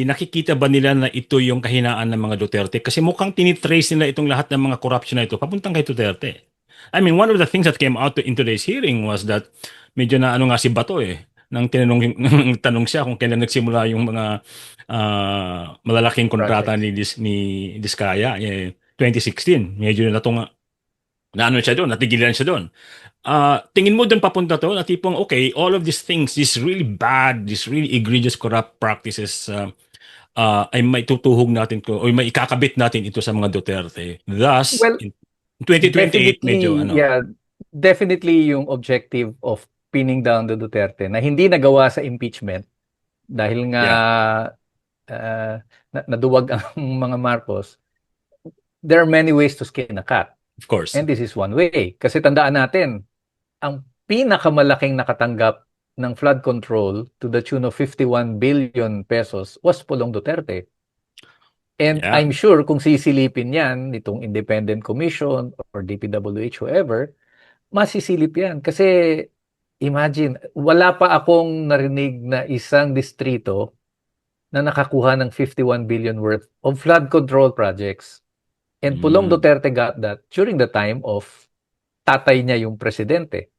nakikita ba nila na ito yung kahinaan ng mga Duterte? Kasi mukhang tinitrace nila itong lahat ng mga corruption na ito papuntang kay Duterte. I mean, one of the things that came out in today's hearing was that medyo na ano nga si Bato nang tinanong nang tanong siya kung kailan nagsimula yung mga malalaking kontrata Projects. ni Diskaya 2016. Medyo na ano siya doon, natigilan siya doon. Tingin mo doon papunta to na tipong okay, all of these things, these really bad, these really egregious corrupt practices ay may tutuhog natin ko o may ikakabit natin ito sa mga Duterte. Thus, Well, in 2028 medyo definitely, ano. yeah, definitely yung objective of pinning down the Duterte na hindi nagawa sa impeachment dahil nga Yeah, naduwag ang mga Marcos. There are many ways to skin a cat. of course. And this is one way. Kasi tandaan natin, ang pinakamalaking nakatanggap ng flood control to the tune of 51 billion pesos was Pulong Duterte. And Yeah. I'm sure kung sisilipin yan, itong Independent Commission or DPWH, whoever, masisilip yan. Kasi imagine, wala pa akong narinig na isang distrito na nakakuha ng 51 billion worth of flood control projects. And Pulong Mm. Duterte got that during the time of tatay niya yung presidente.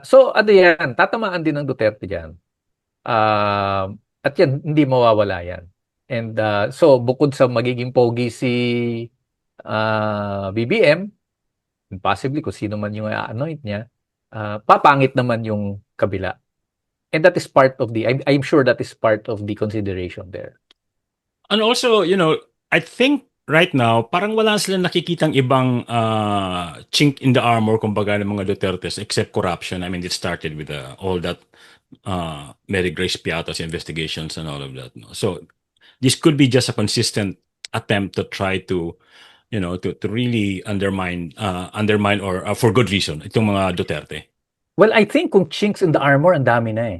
So ano yan, tatamaan din ng Duterte dyan. At yan, hindi mawawala yan. And so bukod sa magiging pogi si BBM, and possibly kung sino man yung anoint niya, papangit naman yung kabila. And that is part of I'm sure that is part of the consideration there. And also, I think right now, parang wala silang nakikitang ibang chink in the armor, kumbaga, ng mga Dutertes, except corruption. I mean, it started with all that Mary Grace Piato's investigations and all of that. No? So, this could be just a consistent attempt to try to, to really undermine or for good reason, itong mga Duterte. Well, I think kung chinks in the armor, ang dami na eh.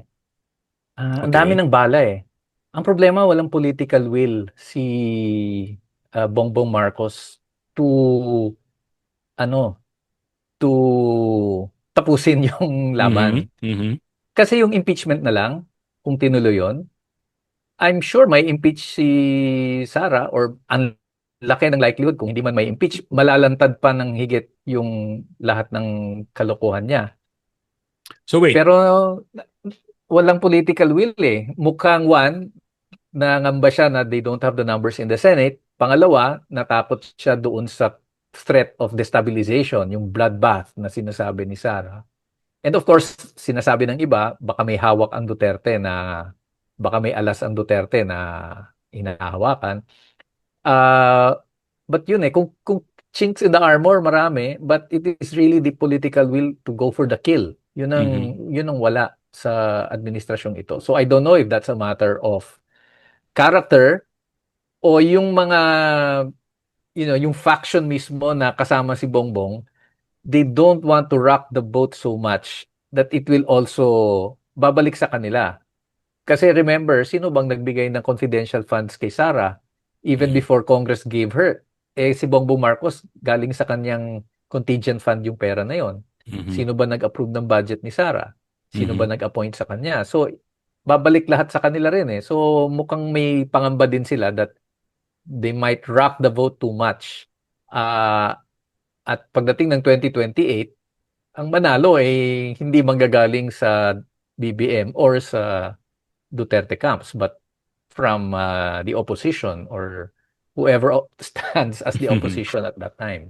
Ang dami Okay? ng bala eh. Ang problema, walang political will si Bongbong Marcos to ano, to tapusin yung Mm-hmm. laban. Mm-hmm. Kasi yung impeachment na lang, kung tinuloy yun, I'm sure may impeach si Sara or ang laki ng likelihood kung hindi man may impeach, malalantad pa ng higit yung lahat ng kalokohan niya. So, wait. Pero walang political will eh. Mukhang one, nangamba siya na they don't have the numbers in the Senate. Pangalawa, natakot siya doon sa threat of destabilization, yung bloodbath na sinasabi ni Sara. And of course, sinasabi ng iba, baka may hawak ang Duterte na, baka may alas ang Duterte na hinahawakan. Uh, but yun eh, kung chinks in the armor, marami, but it is really the political will to go for the kill. Mm-hmm. Yun ang wala sa administrasyong ito. So I don't know if that's a matter of character o yung mga, yung faction mismo na kasama si Bongbong, they don't want to rock the boat so much that it will also babalik sa kanila. Kasi remember, sino bang nagbigay ng confidential funds kay Sara even Mm-hmm. before Congress gave her? Si Bongbong Marcos, galing sa kanyang contingent fund yung pera na yon. Mm-hmm. Sino ba nag-approve ng budget ni Sara? Sino ba Mm-hmm. nag-appoint sa kanya? So, babalik lahat sa kanila rin eh. So, mukhang may pangamba din sila that they might rock the vote too much. Uh, at pagdating ng 2028, ang manalo ay hindi manggagaling sa BBM or sa Duterte camps, but from the opposition or whoever stands as the opposition at that time.